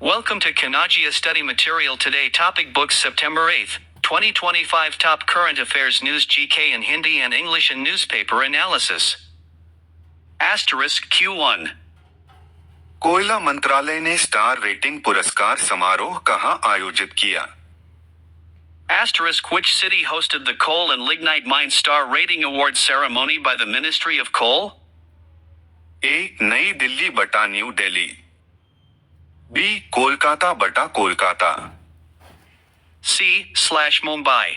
Welcome to Kanagia Study Material Today. Topic Books September 8th, 2025. Top Current Affairs News, GK in Hindi and English, and Newspaper Analysis. Asterisk Q1. कोयला मंत्रालय ने star rating पुरस्कार समारोह कहाँ आयोजित किया? Asterisk Which city hosted the Coal and Lignite Mine Star Rating Award ceremony by the Ministry of Coal? A. नई दिल्ली बटा न्यू दिल्ली, B. कोलकाता बटा कोलकाता, C/Mumbai.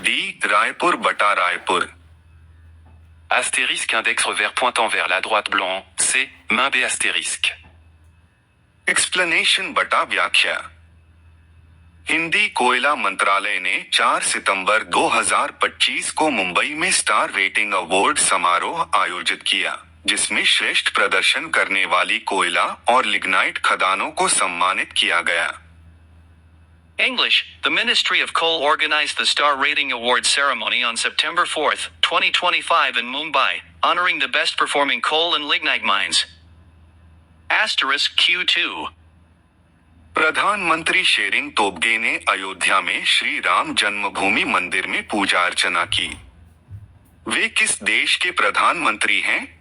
D. रायपुर बटा Raipur. Astérisque index revers pointant vers la droite blanc, C, main B astérisque. Explanation बटा व्याख्या. हिंदी कोयला मंत्रालय ने 4 सितंबर 2025 को मुंबई में स्टार रेटिंग अवार्ड समारोह आयोजित किया, जिसमें श्रेष्ठ प्रदर्शन करने वाली कोयला और लिग्नाइट खदानों को सम्मानित किया गया. English, the Ministry of Coal organized the Star Rating Award ceremony on September 4th, 2025 in Mumbai, honoring the best performing coal and lignite mines. Asterisk Q2. प्रधानमंत्री शेरिंग तोब्गे ने अयोध्या में श्री राम जन्मभूमि मंदिर में पूजा अर्चना की. वे किस देश के प्रधानमंत्री हैं?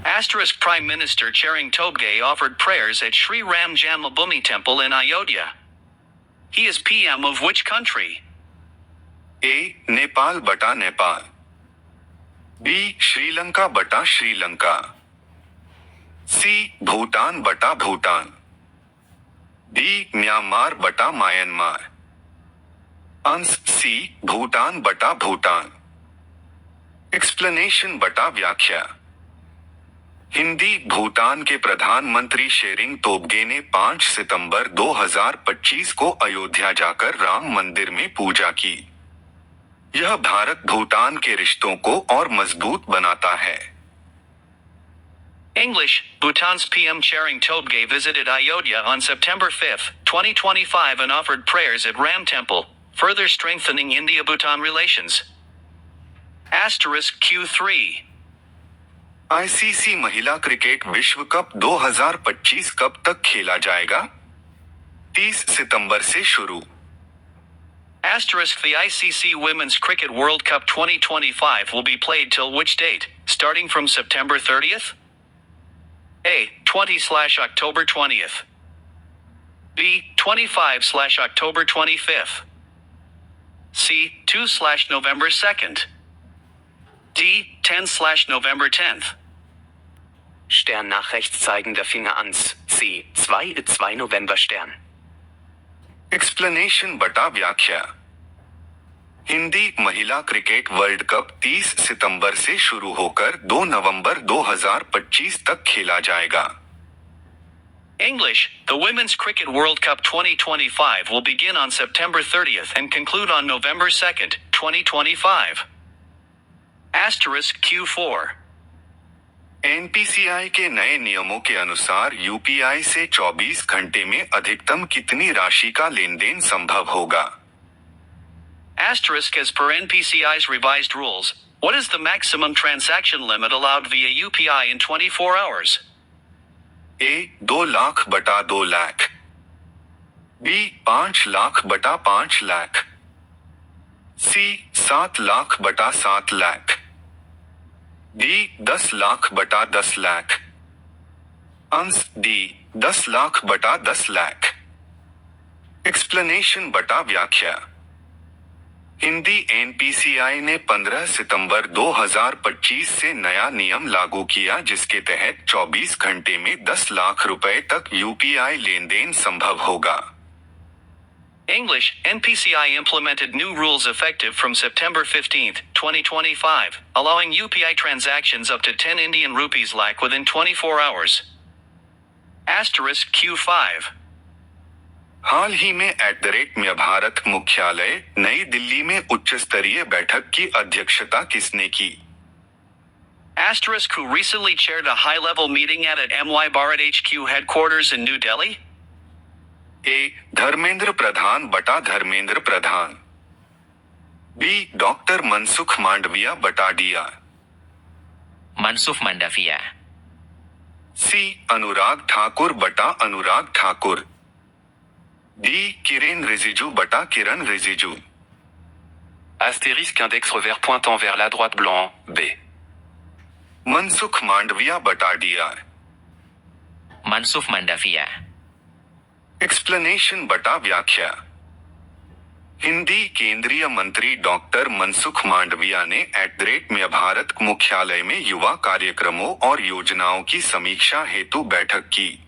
Asterisk Prime Minister Chering Tobgay offered prayers at Sri Ram Janmabhoomi Temple in Ayodhya. He is PM of which country? A. Nepal बटा नेपाल, B. श्रीलंका बटा श्रीलंका, C. भूटान बटा भूटान, D. म्यांमार बटा म्यांमार. Answer C. भूटान बटा भूटान. एक्सप्लेनेशन बटा व्याख्या. हिंदी भूटान के प्रधानमंत्री शेरिंग तोब्गे ने 5 सितंबर 2025 को अयोध्या जाकर राम मंदिर में पूजा की. यह भारत भूटान के रिश्तों को और मजबूत बनाता है. English, Bhutan's PM Chering Tobgay visited Ayodhya on September 5th, 2025 and offered prayers at Ram Temple, further strengthening India-Bhutan relations. Asterisk Q3. ICC महिला क्रिकेट विश्व कप 2025 कब तक खेला जाएगा? 30 सितंबर से शुरू. Asterisk The ICC Women's Cricket World Cup 2025 will be played till which date, starting from September 30th? A. 20/October 20th. B. 25/October 25th. C. 2/November 2nd. D. 10/November 10th. Stern nach rechts zeigender Finger ans, C, 2 November Stern. Explanation बटा व्याख्या. हिंदी महिला cricket world cup 30 सितंबर से शुरू होकर 2 नवंबर 2025 तक खेला जाएगा. English, the Women's Cricket World Cup 2025 will begin on September 30th and conclude on November 2nd, 2025. Asterisk Q4. NPCI के नए नियमों के अनुसार यूपीआई से 24 घंटे में अधिकतम कितनी राशि का लेन देन संभव होगा? Asterisk As per NPCI's revised rules, what is the maximum transaction limit allowed via UPI in 24 hours? A. 2 lakh बटा 2 लाख, B. 5 लाख बटा 5 लाख, C. 7 लाख बटा 7 लाख, D. 10 लाख बटा 10 लाख. Answer D. 10 लाख बटा 10 लाख. एक्सप्लेनेशन बटा व्याख्या. हिंदी एनपीसीआई ने 15 सितंबर 2025 से नया नियम लागू किया, जिसके तहत 24 घंटे में 10 लाख रुपए तक यूपीआई लेन देन संभव होगा. English, NPCI implemented new rules effective from September 15th, 2025, allowing UPI transactions up to 10 Indian rupees lakh within 24 hours. Asterisk Q5. हाल ही में @ भारत मुख्यालय नई दिल्ली में उच्च स्तरीय बैठक की अध्यक्षता किसने की? Asterisk Who recently chaired a high-level meeting at MY Bharat HQ headquarters in New Delhi? A. Dharmendra Pradhan बटा धर्मेंद्र प्रधान, B. डॉक्टर मनसुख मांडविया बटा DR, Mansukh Mandavia. सी अनुराग ठाकुर बटा अनुराग ठाकुर, डी किरेन रिजिजू बटा किरण Rijiju, Astérisque index revers pointant vers la droite blanc, B. Mansukh Mandaviya बटा D R, Mansukh Mandaviya, explanation बटा व्याख्या। हिंदी केंद्रीय मंत्री doctor Mansukh Mandaviya ने @ भारत मुख्यालय में युवा कार्यक्रमों और योजनाओं की समीक्षा हेतु बैठक की।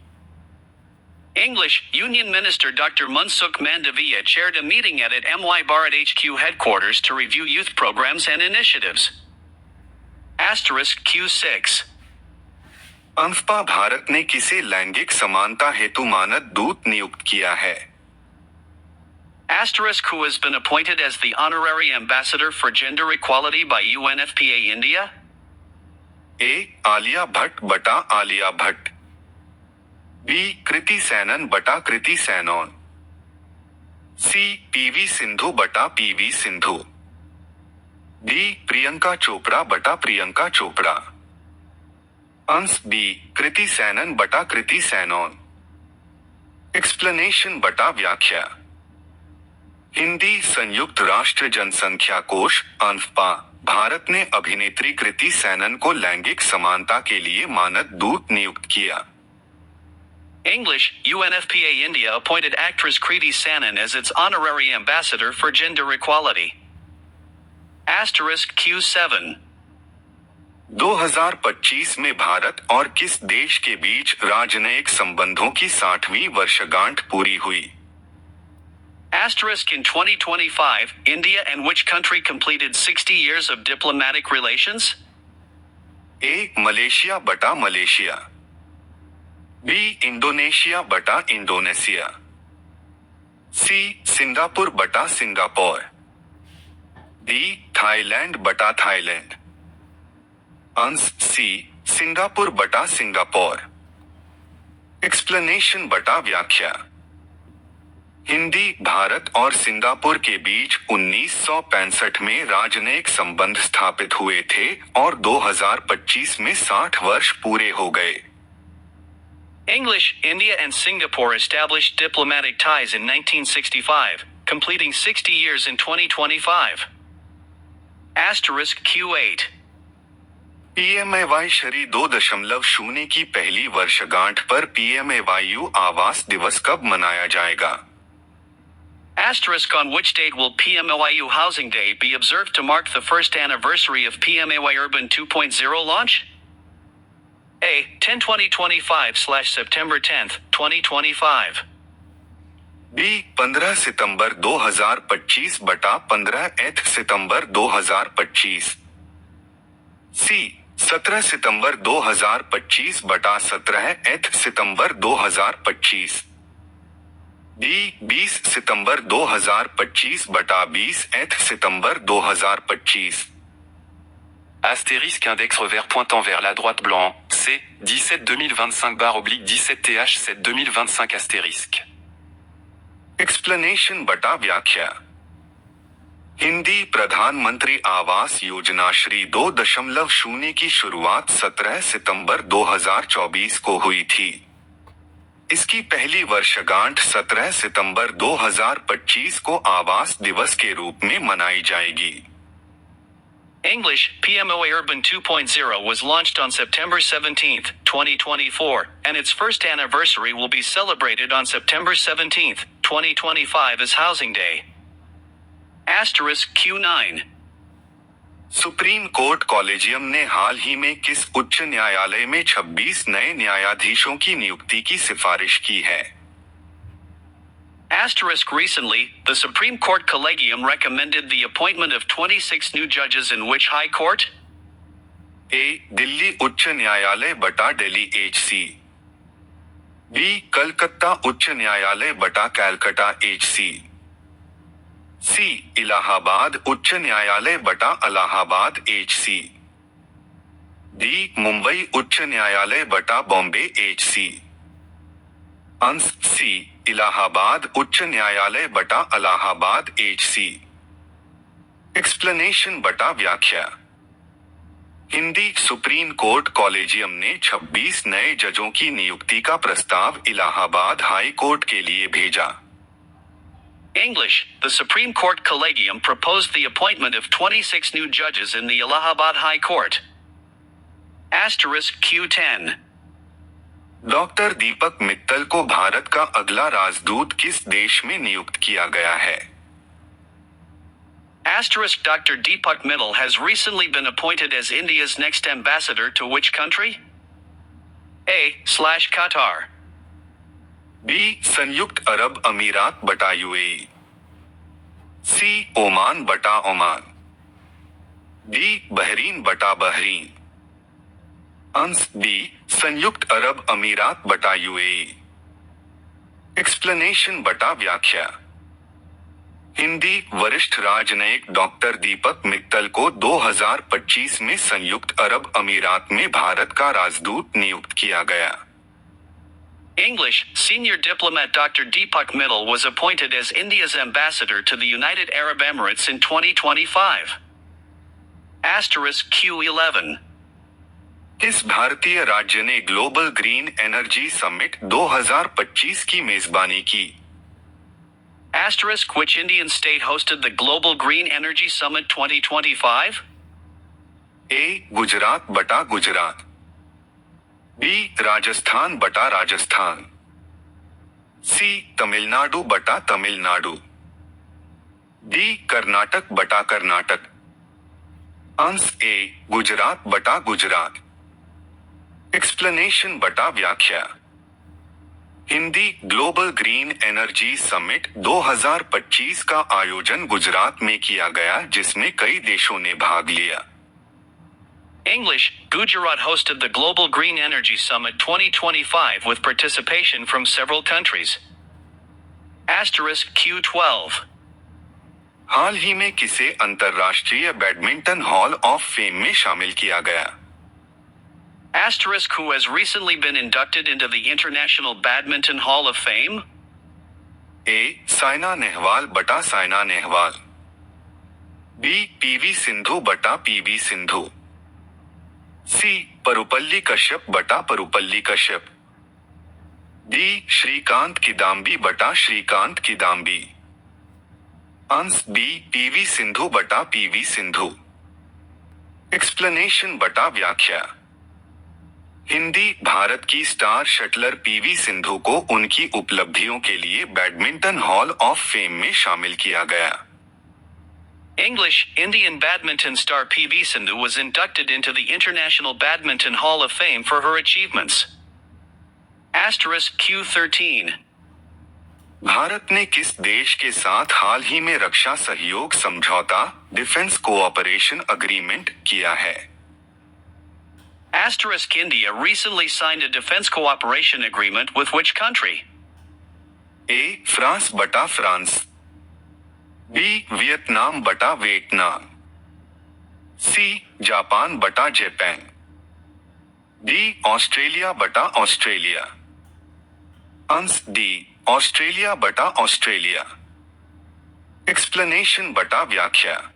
English, Union Minister Dr. Mansukh Mandavia chaired a meeting at MY Bharat HQ headquarters to review youth programs and initiatives. *Q6. अनफपा Bharat ने किसे लैंगिक समानता हेतु मानद दूत नियुक्त किया है? *, who has been appointed as the honorary ambassador for gender equality by UNFPA India? ए आलिया भट्ट बटा आलिया भट्ट, बी कृति सैनन बटा कृति सैनन, सी पीवी सिंधु बटा पीवी सिंधु, डी प्रियंका चोपड़ा बटा प्रियंका चोपड़ा। अंश बी कृति सैनन बटा कृति सैनन, एक्सप्लेनेशन बटा व्याख्या। हिंदी संयुक्त राष्ट्र जनसंख्या कोष अनफपा भारत ने अभिनेत्री कृति सैनन को लैंगिक समानता के लिए मानद दूत नियुक्त किया। English, UNFPA India appointed actress Kriti Sanon as its honorary ambassador for gender equality. *Q7. 2025 में भारत और किस देश के बीच राजनयिक संबंधों की 60वीं वर्षगांठ पूरी हुई? * in 2025, India and which country completed 60 years of diplomatic relations? A Malaysia बटा मलेशिया, बी इंडोनेशिया बटा इंडोनेशिया, सी सिंगापुर बटा सिंगापुर, डी थाईलैंड बटा थाईलैंड। अंश सी सिंगापुर बटा सिंगापुर, एक्सप्लेनेशन बटा व्याख्या। हिंदी भारत और सिंगापुर के बीच 1965 में राजनयिक संबंध स्थापित हुए थे और 2025 में 60 वर्ष पूरे हो गए। English, India and Singapore established diplomatic ties in 1965, completing 60 years in 2025. *Q8. PMAY शरी 2.0 की पहली वर्षगांठ पर PMAYU आवास दिवस कब मनाया जाएगा? * on which date will PMAYU Housing Day be observed to mark the first anniversary of PMAY Urban 2.0 launch? A. 10/2025/September 10, 2025. B 15 सितंबर 2025 बटा 15 सितंबर 2025, सी 17 सितंबर 2025 बटा 17 सितंबर 2025, डी 20 सितंबर 2025 बटा 20 सितंबर 2025। Astérisque index revers pointant vers la droite blanc, C, 17-2025/17TH7-2025 astérisque. Explanation बटा व्याख्या। हिंदी प्रधानमंत्री आवास योजना श्री 2.0 की शुरुआत 17 सितंबर 2024 को हुई थी। इसकी पहली वर्षगांठ 17 सितंबर 2025 को आवास दिवस के रूप में मनाई जाएगी। English, PMAY Urban 2.0 was launched on September 17, 2024, and its first anniversary will be celebrated on September 17, 2025 as Housing Day. *Q9. Supreme court collegium ने हाल ही में किस उच्च न्यायालय में 26 नए न्यायाधीशों की नियुक्ति की सिफारिश की है? Recently, the Supreme Court Collegium recommended the appointment of 26 new judges in which high court? ए दिल्ली उच्च न्यायालय बटा दिल्ली HC, बी कलकत्ता उच्च न्यायालय बटा कैलकटा HC, सी इलाहाबाद उच्च न्यायालय बटा इलाहाबाद HC, डी मुंबई उच्च न्यायालय बटा बॉम्बे HC। अंश सी इलाहाबाद उच्च न्यायालय बटा इलाहाबाद HC। एक्सप्लेनेशन बटा व्याख्या। हिंदी सुप्रीम कोर्ट कॉलेजियम ने 26 नए जजों की नियुक्ति का प्रस्ताव इलाहाबाद हाई कोर्ट के लिए भेजा। English, the Supreme Court Collegium proposed the appointment of 26 new judges in the Allahabad High Court. Asterisk Q10. Doctor Deepak Mittal को भारत का अगला राजदूत किस देश में नियुक्त किया गया है? Asterisk Dr. Deepak Mittal has recently been appointed as India's next ambassador to which country? A/Qatar. B संयुक्त अरब अमीरात बटा यूएई, सी ओमान बटा ओमान, डी बहरीन बटा बहरीन। अंश डी संयुक्त अरब अमीरात बटा यूएई। एक्सप्लेनेशन बटा व्याख्या। हिंदी वरिष्ठ राजनयिक डॉक्टर दीपक मित्तल को 2025 में संयुक्त अरब अमीरात में भारत का राजदूत नियुक्त किया गया। English, senior diplomat Dr. Deepak Mittal was appointed as India's ambassador to the United Arab Emirates in 2025. Asterisk Q11. किस भारतीय राज्य ने ग्लोबल ग्रीन एनर्जी समिट 2025 की मेजबानी की? Asterisk which Indian state hosted the Global Green Energy Summit 2025? ए गुजरात बटा Gujarat, B Rajasthan बटा राजस्थान, सी तमिलनाडु बटा तमिलनाडु, डी कर्नाटक बटा कर्नाटक। अंश ए गुजरात बटा गुजरात। एक्सप्लेनेशन बटा व्याख्या। Hindi global green energy summit 2025 का आयोजन गुजरात में किया गया, जिसमें कई देशों ने भाग लिया। English, Gujarat hosted the Global Green Energy Summit 2025 with participation from several countries. Asterisk Q12. हाल ही में किसे अंतर्राष्ट्रीय बैडमिंटन हॉल ऑफ फेम में शामिल किया गया? Asterisk who has recently been inducted into the International Badminton Hall of Fame? ए साइना नेहवाल बटा Saina Nehwal, B PV Sindhu बटा PV Sindhu, सी परुपल्ली कश्यप बटा परुपल्ली कश्यप, डी श्रीकांत किदाम्बी बटा श्रीकांत किदाम्बी। अंश बी पीवी सिंधु बटा पीवी सिंधु। एक्सप्लेनेशन बटा व्याख्या। हिंदी भारत की स्टार शटलर पीवी सिंधु को उनकी उपलब्धियों के लिए बैडमिंटन हॉल ऑफ फेम में शामिल किया गया। English, Indian badminton star PV Sindhu was inducted into the International Badminton Hall of Fame for her achievements. Asterisk Q13. Bharat ने किस देश के साथ हाल ही में रक्षा सहयोग समझौता डिफेंस कोऑपरेशन अग्रीमेंट किया है? Asterisk India recently signed a defense cooperation agreement with which country? A France बटा फ्रांस, बी वियतनाम बटा वियतनाम, सी जापान बटा जापान, डी ऑस्ट्रेलिया बटा ऑस्ट्रेलिया। अंश डी ऑस्ट्रेलिया बटा ऑस्ट्रेलिया। एक्सप्लेनेशन बटा व्याख्या।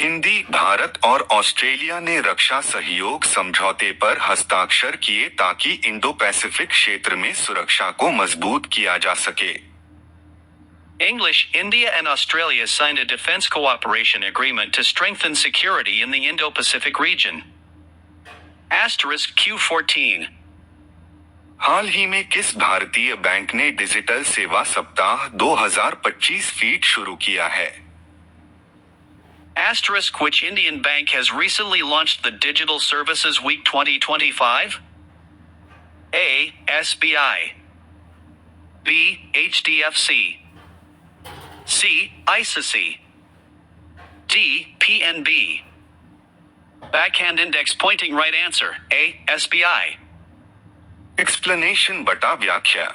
हिंदी भारत और ऑस्ट्रेलिया ने रक्षा सहयोग समझौते पर हस्ताक्षर किए ताकि इंडो पैसिफिक क्षेत्र में सुरक्षा को मजबूत किया जा सके। English, India and Australia signed a defense cooperation agreement to strengthen security in the Indo-Pacific region. Asterisk Q14. हाल ही में किस भारतीय बैंक ने डिजिटल सेवा सप्ताह 2025 फीट शुरू किया है? Asterisk which Indian bank has recently launched the Digital Services Week 2025? A. SBI, B. HDFC, C. ICICI, D. PNB. Backhand index pointing right answer, A. SBI. Explanation बटा व्याख्या।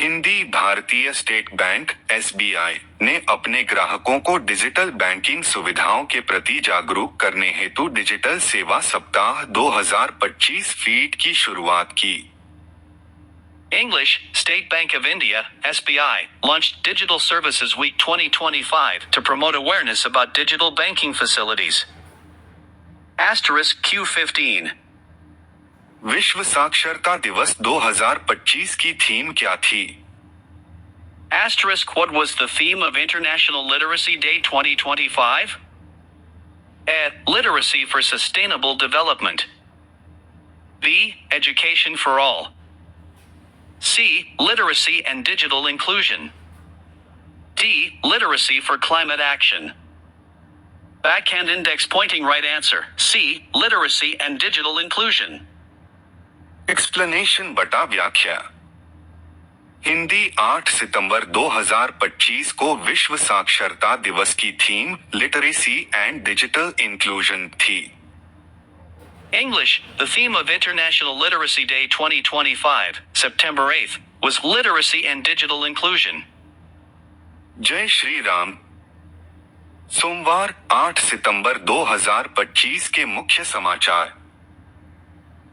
हिंदी भारतीय स्टेट बैंक एसबीआई ने अपने ग्राहकों को डिजिटल बैंकिंग सुविधाओं के प्रति जागरूक करने हेतु डिजिटल सेवा सप्ताह 2025 फीट की शुरुआत की। English, State Bank of India, SBI, launched Digital Services Week 2025 to promote awareness about digital banking facilities. Asterisk Q15. विश्व साक्षरता दिवस 2025 की थीम क्या थी? Asterisk What was the theme of International Literacy Day 2025? A. Literacy for Sustainable Development. B. Education for All. C. Literacy and Digital Inclusion. D. Literacy for Climate Action. Backhand index pointing right answer. C. Literacy and Digital Inclusion. Explanation बटा व्याख्या। हिंदी 8 सितंबर 2025 को विश्व साक्षरता दिवस की theme literacy and digital inclusion थी। English, the theme of International Literacy Day 2025, September 8th, was Literacy and Digital Inclusion. जय श्री राम। सोमवार 8 सितंबर 2025 के मुख्य समाचार।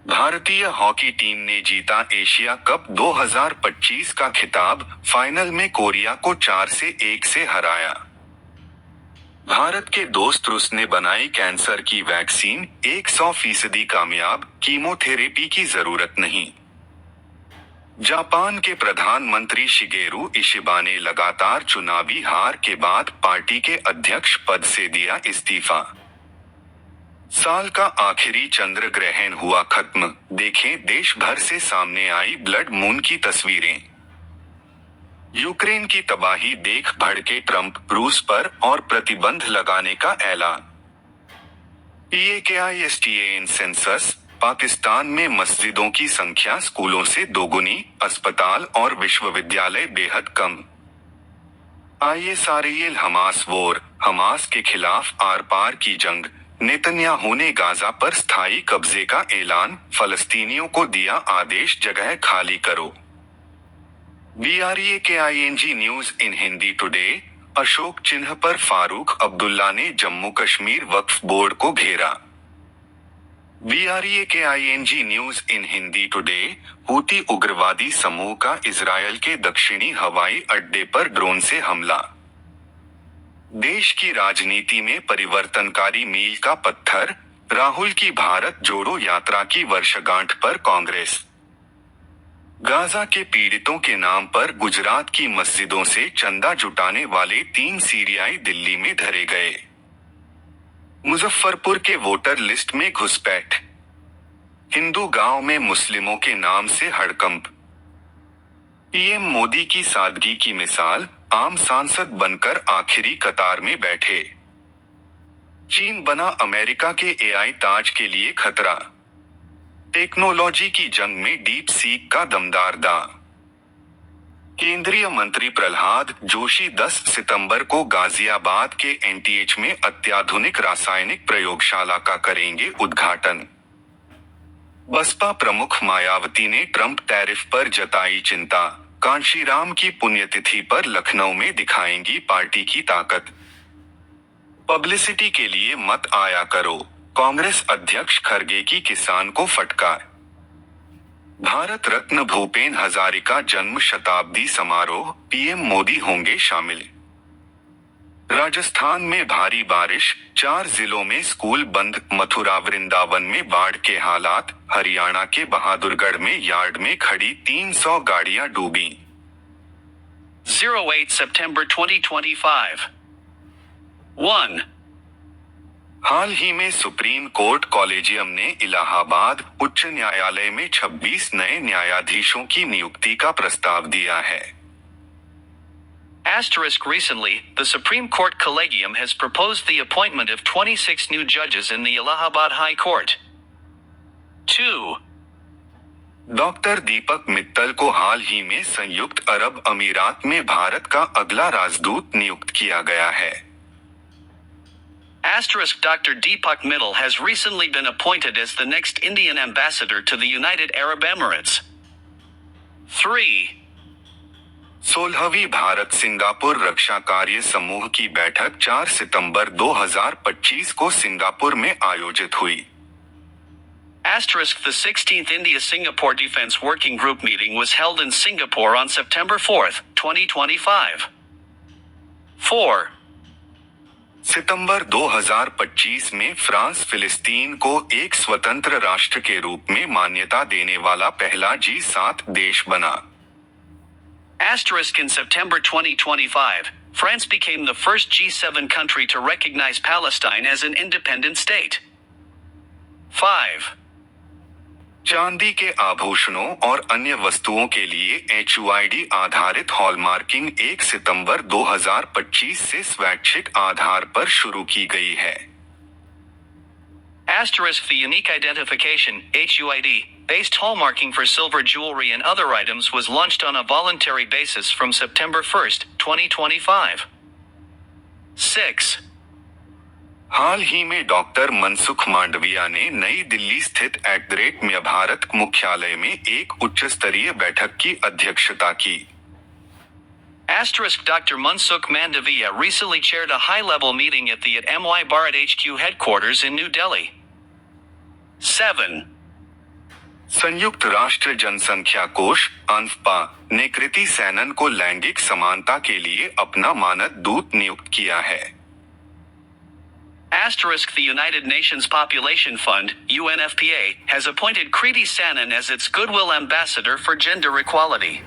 भारतीय हॉकी टीम ने जीता एशिया कप 2025 का खिताब, फाइनल में कोरिया को 4-1 से हराया। भारत के दोस्त रूस ने बनाई कैंसर की वैक्सीन, 100% कामयाब, कीमोथेरेपी की जरूरत नहीं। जापान के प्रधानमंत्री शिगेरू इशिबा ने लगातार चुनावी हार के बाद पार्टी के अध्यक्ष पद से दिया इस्तीफा। साल का आखिरी चंद्र ग्रहण हुआ खत्म, देखें देश भर से सामने आई ब्लड मून की तस्वीरें। यूक्रेन की तबाही देख भड़के ट्रंप, रूस पर और प्रतिबंध लगाने का ऐलान। PAKISTAN सेंसस, पाकिस्तान में मस्जिदों की संख्या स्कूलों से दोगुनी, अस्पताल और विश्वविद्यालय बेहद कम। ISRAEL हमास वॉर, हमास के खिलाफ आर पार की जंग, नेतन्याहू ने गाजा पर स्थायी कब्जे का ऐलान, फलस्तीनियों को दिया आदेश जगह खाली करो। BREAKING news in Hindi today, Ashok चिन्ह पर फारूक अब्दुल्ला ने जम्मू कश्मीर वक्फ बोर्ड को घेरा। BREAKING news in Hindi today, Houthi उग्रवादी समूह का इजरायल के दक्षिणी हवाई अड्डे पर ड्रोन से हमला। देश की राजनीति में परिवर्तनकारी मील का पत्थर, राहुल की भारत जोड़ो यात्रा की वर्षगांठ पर कांग्रेस। गाजा के पीड़ितों के नाम पर गुजरात की मस्जिदों से चंदा जुटाने वाले 3 सीरियाई दिल्ली में धरे गए। मुजफ्फरपुर के वोटर लिस्ट में घुसपैठ, हिंदू गांव में मुस्लिमों के नाम से हड़कंप। पीएम मोदी की सादगी की मिसाल, आम सांसद बनकर आखिरी कतार में बैठे। चीन बना अमेरिका के AI ताज के लिए खतरा। टेक्नोलॉजी की जंग में डीप सीक का दमदार दांव। केंद्रीय मंत्री प्रहलाद जोशी 10 सितंबर को गाजियाबाद के NTH में अत्याधुनिक रासायनिक प्रयोगशाला का करेंगे उद्घाटन। बसपा प्रमुख मायावती ने ट्रंप टैरिफ पर जताई चिंता, कांशीराम की पुण्यतिथि पर लखनऊ में दिखाएंगी पार्टी की ताकत। पब्लिसिटी के लिए मत आया करो, कांग्रेस अध्यक्ष खरगे की किसान को फटकार। भारत रत्न भूपेन हजारिका जन्म शताब्दी समारोह, पीएम मोदी होंगे शामिल। राजस्थान में भारी बारिश, 4 जिलों में स्कूल बंद, मथुरा वृंदावन में बाढ़ के हालात, हरियाणा के बहादुरगढ़ में यार्ड में खड़ी 300 गाड़ियां डूबी। 08 September 2025. 1. हाल ही में सुप्रीम कोर्ट कॉलेजियम ने इलाहाबाद उच्च न्यायालय में 26 नए न्यायाधीशों की नियुक्ति का प्रस्ताव दिया है। Asterisk Recently, the Supreme Court Collegium has proposed the appointment of 26 new judges in the Allahabad High Court. 2. Doctor Deepak Mittal को हाल ही में संयुक्त अरब अमीरात में भारत का अगला राजदूत नियुक्त किया गया है। Asterisk Dr. Deepak Mittal has recently been appointed as the next Indian ambassador to the United Arab Emirates. 3. 16वीं भारत सिंगापुर रक्षा कार्य समूह की बैठक 4 सितंबर 2025 को सिंगापुर में आयोजित हुई। Asterisk The 16th India-Singapore Defense Working Group meeting was held in Singapore on September 4, 2025. 4. सितंबर 2025 में फ्रांस फिलिस्तीन को एक स्वतंत्र राष्ट्र के रूप में मान्यता देने वाला पहला G7 देश बना। Asterisk in September 2025, France became the first G7 country to recognize Palestine as an independent state. 5. चांदी के आभूषणों और अन्य वस्तुओं के लिए HUID आधारित हॉलमार्किंग 1 सितंबर 2025 से स्वैच्छिक आधार पर शुरू की गई है। Asterisk the unique identification, HUID, based hallmarking for silver jewelry and other items was launched on a voluntary basis from September 1, 2025. 6. हाल ही में डॉक्टर मनसुख मांडविया ने नई दिल्ली स्थित @ भारत मुख्यालय में एक उच्च स्तरीय बैठक की अध्यक्षता की। Asterisk Dr. Mansukh Mandavia recently chaired a high-level meeting at the @ Bharat HQ headquarters in New Delhi. 7. संयुक्त राष्ट्र जनसंख्या कोष (UNFPA) ने कृति सैनन को लैंगिक समानता के लिए अपना मानद दूत नियुक्त किया है। Asterisk the United Nations Population Fund, UNFPA, has appointed Kriti Sanon as its Goodwill Ambassador for Gender Equality.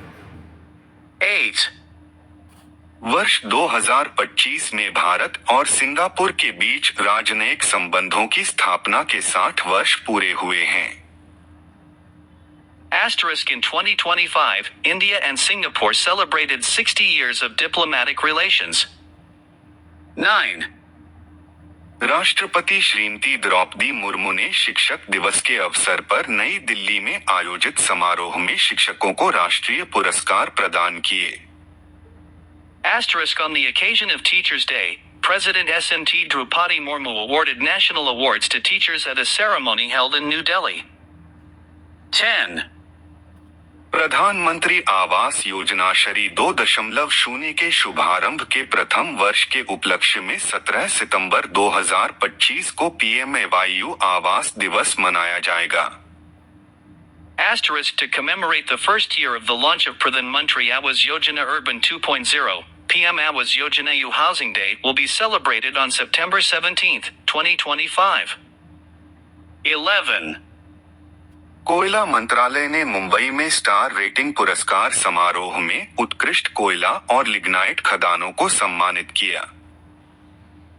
8. वर्ष 2025 में भारत और सिंगापुर के बीच राजनयिक संबंधों की स्थापना के 60 वर्ष पूरे हुए हैं। Asterisk in 2025, India and Singapore celebrated 60 years of diplomatic relations. 9. राष्ट्रपति श्रीमती द्रौपदी मुर्मू ने शिक्षक दिवस के अवसर पर नई दिल्ली में आयोजित समारोह में शिक्षकों को राष्ट्रीय पुरस्कार प्रदान किए। Asterisk on the occasion of Teachers' Day, President SMT Draupadi Murmu awarded national awards to teachers at a ceremony held in New Delhi. 10. प्रधानमंत्री आवास योजना शरी 2.0 के शुभारंभ के प्रथम वर्ष के उपलक्ष्य में 17 सितंबर 2025 को PMAYU आवास दिवस मनाया जाएगा। Asterisk to commemorate the first year of the launch of Pradhan Mantri Awas Yojana Urban 2.0, PM Awas Yojana U Housing Day will be celebrated on September 17, 2025. 11. कोयला मंत्रालय ने मुंबई में स्टार रेटिंग पुरस्कार समारोह में उत्कृष्ट कोयला और लिग्नाइट खदानों को सम्मानित किया।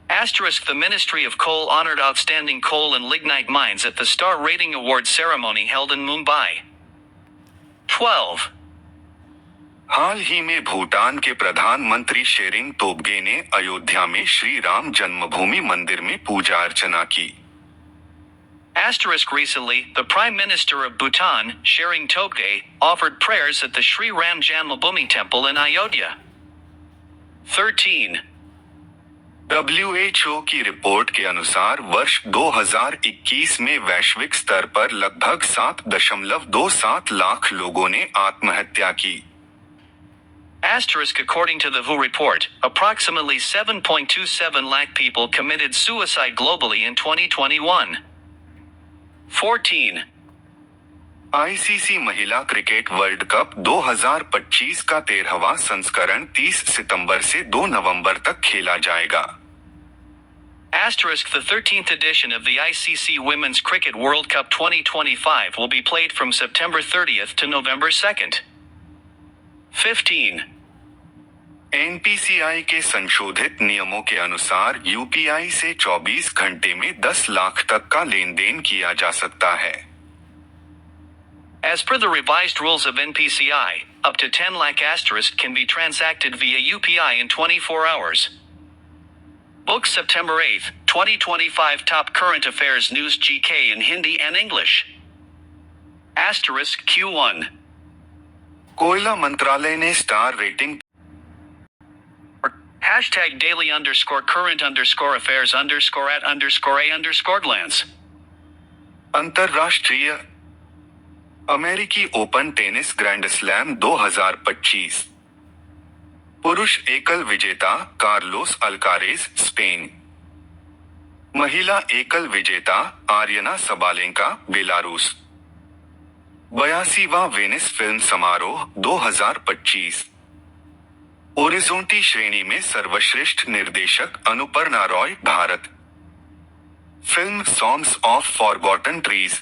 Asterisk the Ministry of Coal honored outstanding coal and lignite mines at the Star Rating Awards ceremony held in Mumbai. 12. हाल ही में भूटान के प्रधानमंत्री शेरिंग तोब्गे ने अयोध्या में श्री राम जन्मभूमि मंदिर में पूजा अर्चना की। Asterisk recently, the Prime Minister of Bhutan, Shering Tobgay, offered prayers at the Sri Ram Janmabhoomi Temple in Ayodhya. 13. WHO की report के अनुसार वर्ष 2021 में वैश्विक स्तर पर लगभग 7.27 लाख लोगों ने आत्महत्या की। Asterisk according to the WHO report, approximately 7.27 lakh people committed suicide globally in 2021. 14. ICC महिला क्रिकेट वर्ल्ड कप 2025 का 13वां संस्करण 30 सितंबर से 2 नवंबर तक खेला जाएगा। Asterisk the 13th edition of the ICC Women's Cricket World Cup 2025 will be played from September 30th to November 2nd. 15. NPCI के संशोधित नियमों के अनुसार UPI से 24 घंटे में 10 लाख तक का लेन देन किया जा सकता है। As per the revised rules of NPCI, up to 10 lakh asterisk can be transacted via UPI in 24 hours. Book September 8, 2025 Top Current Affairs News GK in Hindi and English. Asterisk Q1. कोयला मंत्रालय ने star rating Hashtag daily _current _affairs _at_a_glance. अंतरराष्ट्रीय अमेरिकी open tennis grand slam 2025 पुरुष एकल विजेता Carlos Alcaraz Spain, महिला एकल विजेता आर्यना सबालेंका बेलारूस। 82वां वेनिस फिल्म समारोह 2025 ओरिजोंटी श्रेणी में सर्वश्रेष्ठ निर्देशक Anuparna Roy, Bharat. Film songs of forgotten trees.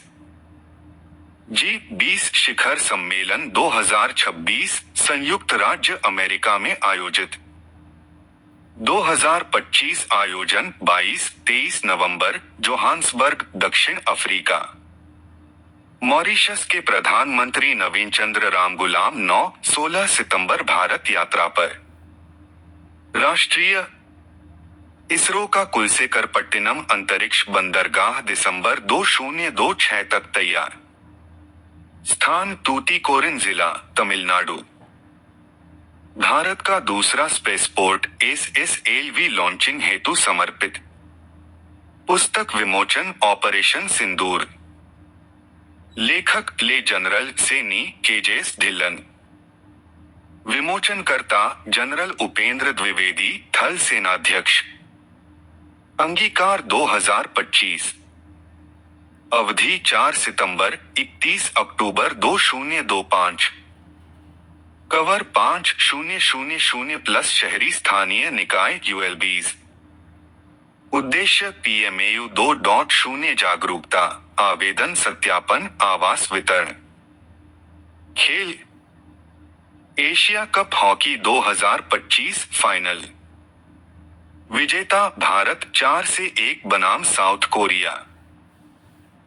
G20 शिखर सम्मेलन 2026 संयुक्त राज्य अमेरिका में आयोजित। 2025 आयोजन 22-23 नवंबर, जोहान्सबर्ग, दक्षिण अफ्रीका। मॉरिशस के प्रधानमंत्री नवीन चंद्र रामगुलाम 9-16 सितंबर भारत यात्रा पर। राष्ट्रीय इसरो का कुलसेकरपट्टिनम अंतरिक्ष बंदरगाह दिसंबर 2026 तक तैयार। स्थान तूतीकोरिन जिला, तमिलनाडु। भारत का दूसरा स्पेसपोर्ट SSLV लॉन्चिंग हेतु समर्पित। पुस्तक विमोचन ऑपरेशन सिंदूर। लेखक ले जनरल सेनी केजेस ढिल्लन। विमोचनकर्ता जनरल उपेंद्र द्विवेदी, थल सेनाध्यक्ष। अंगीकार 2025। अवधि 4 सितंबर 31 अक्टूबर 2025। कवर 5000+ शहरी स्थानीय निकाय ULBs। उद्देश्य PMAU 2.0 जागरूकता, आवेदन सत्यापन, आवास वितरण। खेल एशिया कप हॉकी 2025 फाइनल। विजेता भारत 4-1 बनाम साउथ कोरिया।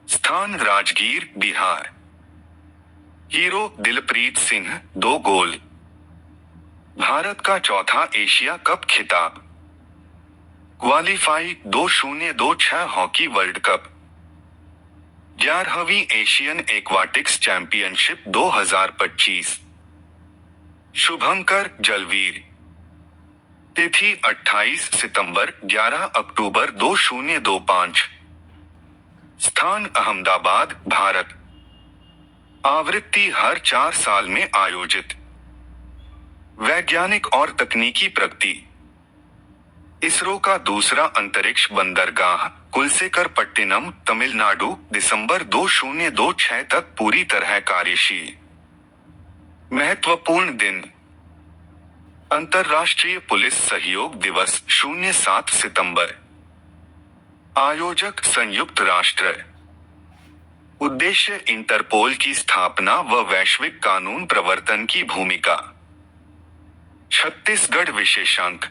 स्थान राजगीर, बिहार। हीरो दिलप्रीत सिंह, 2 गोल। भारत का चौथा एशिया कप खिताब। Qualify 2026 hockey world cup. 11वीं एशियन एक्वाटिक्स चैंपियनशिप 2025। शुभंकर जलवीर। तिथि 28 सितंबर 11 अक्टूबर 2025। स्थान अहमदाबाद, भारत। आवृत्ति हर 4 साल में आयोजित। वैज्ञानिक और तकनीकी प्रगति। इसरो का दूसरा अंतरिक्ष बंदरगाह कुलसेकरपट्टिनम, तमिलनाडु, दिसंबर 2026 तक पूरी तरह कार्यशील। महत्वपूर्ण दिन। अंतर्राष्ट्रीय पुलिस सहयोग दिवस 07 सितंबर। आयोजक संयुक्त राष्ट्र। उद्देश्य इंटरपोल की स्थापना व वैश्विक कानून प्रवर्तन की भूमिका। छत्तीसगढ़ विशेषांक।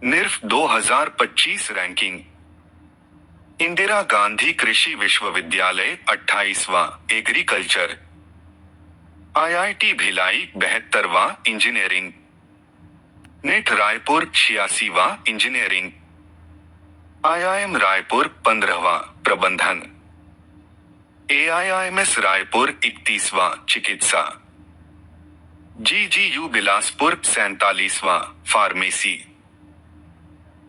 NIRF 2025 ranking. इंदिरा गांधी कृषि विश्वविद्यालय 28वां, एग्रीकल्चर। IIT भिलाई 72वां, इंजीनियरिंग। नेट रायपुर 86वां, इंजीनियरिंग। IIM रायपुर 15वां, प्रबंधन। AIIMS रायपुर 31वां, चिकित्सा। GGU बिलासपुर 47वां, फार्मेसी।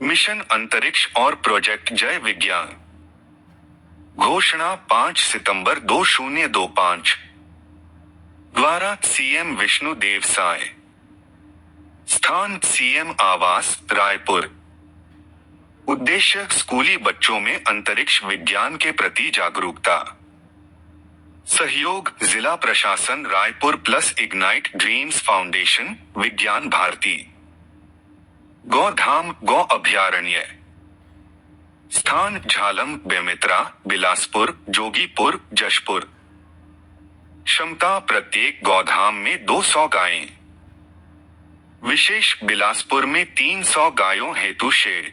मिशन अंतरिक्ष और प्रोजेक्ट जय विज्ञान। घोषणा 5 सितंबर 2025। द्वारा CM विष्णु देव साय। स्थान CM आवास, रायपुर। उद्देश्य स्कूली बच्चों में अंतरिक्ष विज्ञान के प्रति जागरूकता। सहयोग जिला प्रशासन Raipur plus ignite dreams foundation, विज्ञान भारती। गौधाम गौ अभयारण्य। स्थान झालम, बेमित्रा, बिलासपुर, जोगीपुर, जशपुर। क्षमता प्रत्येक गौधाम में 200 गायें। विशेष बिलासपुर में 300 गायों हेतु शेड।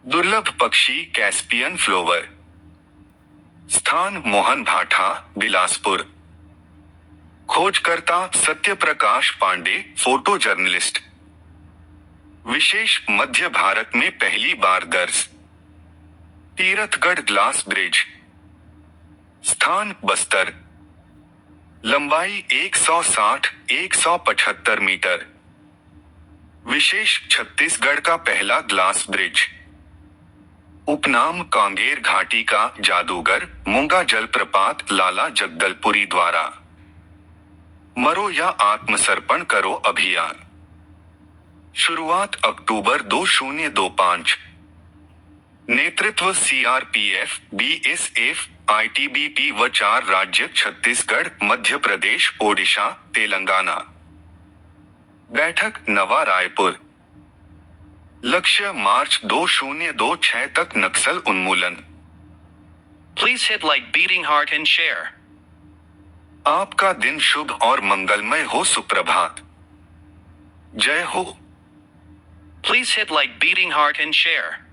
दुर्लभ पक्षी कैस्पियन फ्लोवर। स्थान मोहन भाठा, बिलासपुर। खोजकर्ता सत्यप्रकाश पांडे, फोटो जर्नलिस्ट। विशेष मध्य भारत में पहली बार दर्ज। Tirathgarh glass bridge. स्थान बस्तर। लंबाई 160-175 मीटर। विशेष छत्तीसगढ़ का पहला ग्लास ब्रिज। उपनाम कांगेर घाटी का जादूगर, मूंगा जलप्रपात लाला जगदलपुरी द्वारा। मरो या आत्मसर्पण करो अभियान। शुरुआत अक्टूबर 2025। नेतृत्व CRPF, BSF, ITBP व 4 राज्य छत्तीसगढ़, मध्य प्रदेश, ओडिशा, तेलंगाना। बैठक नवा रायपुर। लक्ष्य मार्च 2026 तक नक्सल उन्मूलन। Please hit like, beating heart and share. आपका दिन शुभ और मंगलमय हो। सुप्रभात। जय हो। Please hit like, beating heart and share.